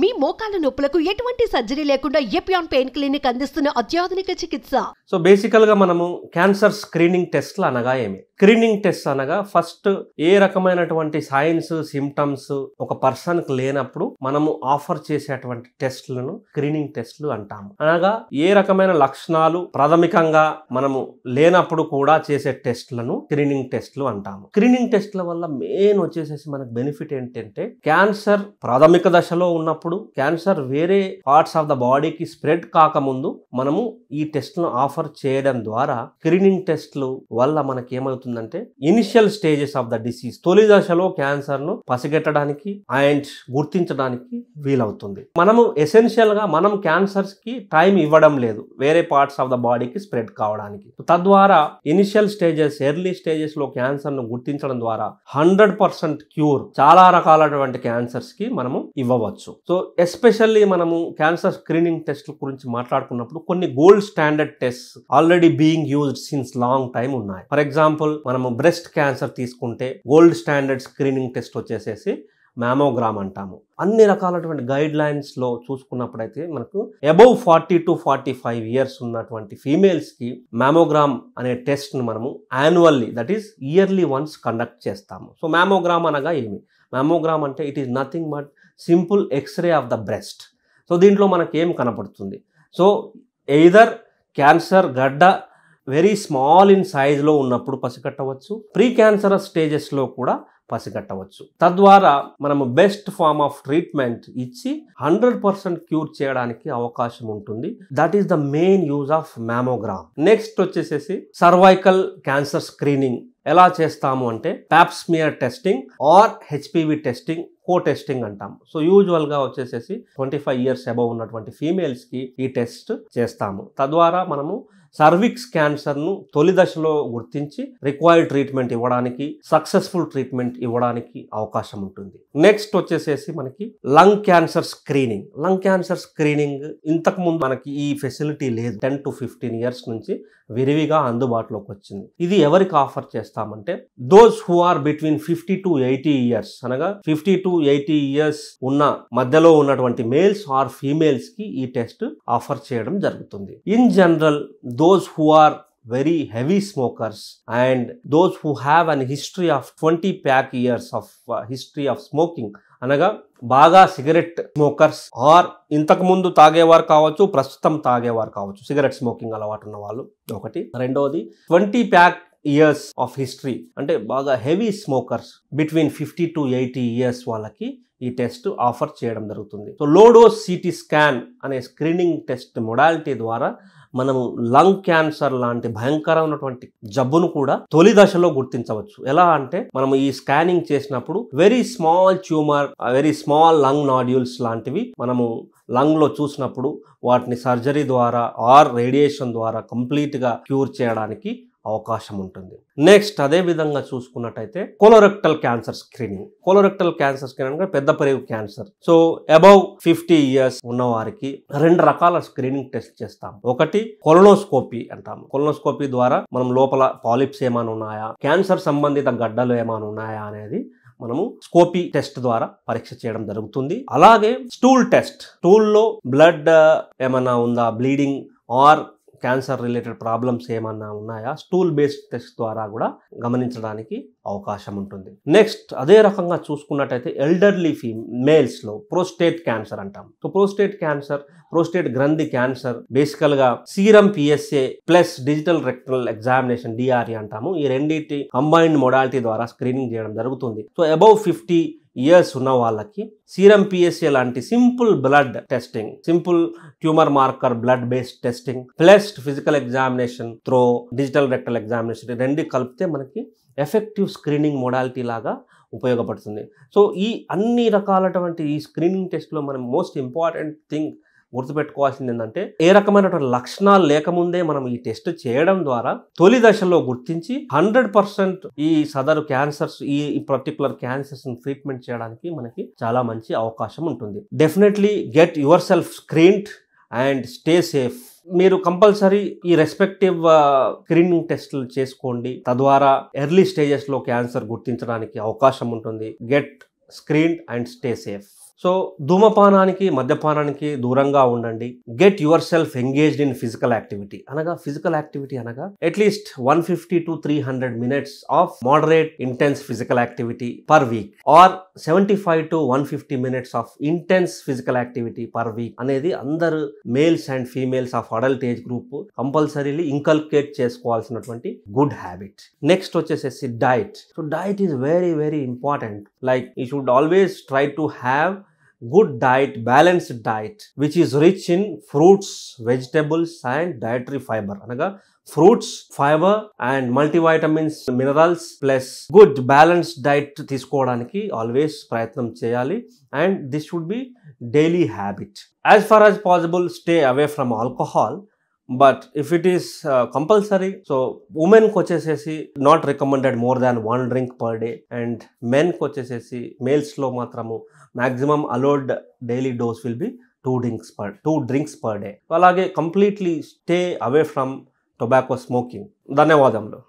మీ మోకాల నొప్పులకు ఎటువంటి సర్జరీ లేకుండా ఎపియాన్ పెయిన్ క్లినిక్ అందిస్తున్న అత్యాధునిక చికిత్స. సో బేసికల్ గా మనము క్యాన్సర్ స్క్రీనింగ్ టెస్ట్లు అనగా ఏమి? స్క్రీనింగ్ టెస్ట్ అనగా ఫస్ట్ ఏ రకమైనటువంటి సైన్స్ సిమ్టమ్స్ ఒక పర్సన్ కి లేనప్పుడు మనము ఆఫర్ చేసేటువంటి టెస్ట్లను స్క్రీనింగ్ టెస్ట్లు అంటాము. అనగా ఏ రకమైన లక్షణాలు ప్రాథమికంగా మనము లేనప్పుడు కూడా చేసే టెస్ట్లను స్క్రీనింగ్ టెస్ట్లు అంటాము. స్క్రీనింగ్ టెస్ట్ల వల్ల మెయిన్ వచ్చేసేసి మనకు బెనిఫిట్ ఏంటంటే క్యాన్సర్ ప్రాథమిక దశలో ఉన్నప్పుడు క్యాన్సర్ వేరే పార్ట్స్ ఆఫ్ ద బాడీకి స్ప్రెడ్ కాకముందు మనము ఈ టెస్ట్లను ఆఫర్ చేయడం ద్వారా స్క్రీనింగ్ టెస్ట్లు వల్ల మనకి ఏమవుతుందంటే initial stages of the disease తొలి దశలో క్యాన్సర్ ను పసిగట్టడానికి అండ్ గుర్తించడానికి వీలవుతుంది. మనము ఎసెన్షియల్ గా మనం క్యాన్సర్స్ కి టైం ఇవ్వడం లేదు వేరే పార్ట్స్ ఆఫ్ ద బాడీకి స్ప్రెడ్ కావడానికి. తద్వారా ఇనిషియల్ స్టేజెస్ ఎర్లీ స్టేజెస్ లో క్యాన్సర్ ను గుర్తించడం ద్వారా 100% క్యూర్ చాలా రకాలైనటువంటి క్యాన్సర్స్ కి మనము ఇవ్వవచ్చు. సో ఎస్పెషల్లీ మనము క్యాన్సర్ స్క్రీనింగ్ టెస్ట్ గురించి మాట్లాడుకున్నప్పుడు కొన్ని gold standard test already being used since long time ఉన్నాయి. ఫర్ ఎగ్జాంపుల్ మనము బ్రెస్ట్ క్యాన్సర్ తీసుకుంటే గోల్డ్ స్టాండర్డ్ స్క్రీనింగ్ టెస్ట్ వచ్చేసేసి మ్యామోగ్రామ్ అంటాము. అన్ని రకాలైనటువంటి గైడ్ లైన్స్ లో చూసుకున్నప్పుడైతే మనకు అబౌవ్ 40 to 45 ఇయర్స్ ఉన్నటువంటి ఫీమేల్స్ కి మ్యామోగ్రామ్ అనే టెస్ట్ ను మనము annually that is yearly once conduct చేస్తాము. సో మ్యామోగ్రామ్ అనగా ఏమి? మ్యామోగ్రామ్ అంటే it is nothing but simple x ray of the breast. So దీంట్లో మనకి ఏం కనపడుతుంది? సో ఎయిదర్ క్యాన్సర్ గడ్డ వెరీ స్మాల్ ఇన్ సైజ్లో ఉన్నప్పుడు పసిగట్టవచ్చు, ప్రీ క్యాన్సరస్ స్టేజెస్లో కూడా పసిగట్టవచ్చు. తద్వారా మనము బెస్ట్ ఫార్మ్ ఆఫ్ ట్రీట్మెంట్ ఇచ్చి 100% క్యూర్ చేయడానికి అవకాశం ఉంటుంది. That is the main use of mammogram. Next వచ్చేసేసి సర్వైకల్ క్యాన్సర్ స్క్రీనింగ్ ఎలా చేస్తాము అంటే Pap smear testing are HPV testing co testing అంటాము. సో యూజువల్ గా వచ్చేసేసి 25 ఇయర్స్ అబౌవ్ ఉన్నటువంటి ఫీమేల్స్ కి ఈ టెస్ట్ చేస్తాము. తద్వారా మనము సర్విక్స్ క్యాన్సర్ ను తొలి దశలో గుర్తించి రిక్వైర్డ్ ట్రీట్మెంట్ ఇవ్వడానికి సక్సెస్ఫుల్ ట్రీట్మెంట్ ఇవ్వడానికి అవకాశం ఉంటుంది. నెక్స్ట్ వచ్చేసేసి మనకి lung cancer screening. Lung cancer screening ఇంతకు ముందు మనకి ఈ ఫెసిలిటీ లేదు. 10 to 15 ఇయర్స్ నుంచి విరివిగా అందుబాటులోకి వచ్చింది. ఇది ఎవరికి ఆఫర్ చేస్తామంటే those who are between 50 to 80 years అనగా 50 to 80 ఇయర్స్ ఉన్న మధ్యలో ఉన్నటువంటి మేల్స్ ఆర్ ఫీమేల్స్ కి ఈ టెస్ట్ ఆఫర్ చేయడం జరుగుతుంది. In general those who are very heavy smokers and those who have an history of 20 pack years of history of smoking అనగా బాగా సిగరెట్ స్మోకర్స్ ఆర్ ఇంతకు ముందు తాగేవారు కావచ్చు, ప్రస్తుతం తాగేవారు కావచ్చు, సిగరెట్ స్మోకింగ్ అలవాటు ఉన్న వాళ్ళు ఒకటి. రెండోది 20 ప్యాక్ ఇయర్స్ ఆఫ్ హిస్టరీ అంటే బాగా heavy smokers between 50 to 80 years వాళ్ళకి ఈ టెస్ట్ ఆఫర్ చేయడం జరుగుతుంది. సో లోడోస్ సిటీ స్కాన్ అనే స్క్రీనింగ్ టెస్ట్ మొడాలిటీ ద్వారా మనము లంగ్ క్యాన్సర్ లాంటి భయంకరమైనటువంటి జబ్బును కూడా తొలి దశలో గుర్తించవచ్చు. ఎలా అంటే మనము ఈ స్కానింగ్ చేసినప్పుడు very small tumour, very small lung nodules లాంటివి మనము లంగ్ లో చూసినప్పుడు వాటిని సర్జరీ ద్వారా ఆర్ రేడియేషన్ ద్వారా కంప్లీట్ గా క్యూర్ చేయడానికి అవకాశం ఉంటుంది. నెక్స్ట్ అదే విధంగా చూసుకున్నట్టయితే colorectal cancer screening. Colorectal cancer screening పెద్ద పెరుగు క్యాన్సర్. సో అబౌవ్ 50 ఇయర్స్ ఉన్న వారికి 2 రకాల స్క్రీనింగ్ టెస్ట్ చేస్తాం. ఒకటి కొలనోస్కోపీ అంటాము. కొలనోస్కోపీ ద్వారా మనం లోపల పాలిప్స్ ఏమైనా ఉన్నాయా, క్యాన్సర్ సంబంధిత గడ్డలు ఏమైనా ఉన్నాయా అనేది మనము స్కోపీ టెస్ట్ ద్వారా పరీక్ష చేయడం జరుగుతుంది. అలాగే స్టూల్ టెస్ట్. స్టూల్లో బ్లడ్ ఏమైనా ఉందా, bleeding are cancer related problems ఏమన్నా ఉన్నాయా, స్టూల్ బేస్డ్ టెస్ట్ ద్వారా కూడా గమనించడానికి అవకాశం ఉంటుంది. నెక్స్ట్ అదే రకంగా చూసుకున్నట్టయితే ఎల్డర్లీ మేల్స్ లో ప్రోస్టేట్ క్యాన్సర్ అంటాం. సో ప్రోస్టేట్ క్యాన్సర్, ప్రోస్టేట్ గ్రంథి క్యాన్సర్ బేసికల్ గా serum PSA plus digital rectal examination DRE అంటాము. ఈ రెండింటి కంబైన్డ్ మొడాలిటీ ద్వారా స్క్రీనింగ్ చేయడం జరుగుతుంది. సో అబౌవ్ 50 ఇయర్స్ ఉన్న వాళ్ళకి సీరం పిఎస్ఏ లాంటి simple blood testing, simple tumour marker blood based testing plus physical examination throw digital rectal examination రెండు కలిపితే మనకి ఎఫెక్టివ్ స్క్రీనింగ్ మోడాలిటీ లాగా ఉపయోగపడుతుంది. సో ఈ అన్ని రకాలటువంటి ఈ స్క్రీనింగ్ టెస్ట్లో మనం మోస్ట్ ఇంపార్టెంట్ థింగ్ గుర్తుపెట్టుకోవాల్సింది ఏంటంటే ఏ రకమైనటువంటి లక్షణాలు లేకముందే మనం ఈ టెస్ట్ చేయడం ద్వారా తొలి దశలో గుర్తించి 100% ఈ సదరు క్యాన్సర్స్, ఈ పర్టికులర్ క్యాన్సర్స్ ట్రీట్మెంట్ చేయడానికి మనకి చాలా మంచి అవకాశం ఉంటుంది. Definitely get your self screened and stay safe. మీరు కంపల్సరీ ఈ రెస్పెక్టివ్ స్క్రీనింగ్ టెస్టులు చేసుకోండి. తద్వారా ఎర్లీ స్టేజెస్ లో క్యాన్సర్ గుర్తించడానికి అవకాశం ఉంటుంది. Get screened and stay safe. So ధూమపానానికి మద్యపానానికి దూరంగా ఉండండి. Get yourself engaged in physical activity. అనగా ఫిజికల్ యాక్టివిటీ అనగా at least 150 to 300 minutes of moderate intense physical activity per week or 75 to 150 minutes of intense physical activity per week అనేది అందరు males and females of adult age group compulsorily inculcate చేసుకోవాల్సినటువంటి good habit. Next వచ్చేసేసి diet. So diet is very very important. Like you should always try to have good diet, balanced diet which is rich in fruits, vegetables and dietary fiber. అనగా fruits, fibre and multivitamins, minerals plus good balanced diet తీసుకోవడానికి always ప్రయత్నం చేయాలి. And this should be daily habit. As far as possible stay away from alcohol. But if it is compulsory, so ఉమెన్కి వచ్చేసేసి not recommended more than 1 drink per day. And మెన్కి వచ్చేసేసి మేల్స్లో మాత్రము maximum allowed daily dose will be 2 drinks per day. అలాగే completely stay away from tobacco smoking. ధన్యవాదములు.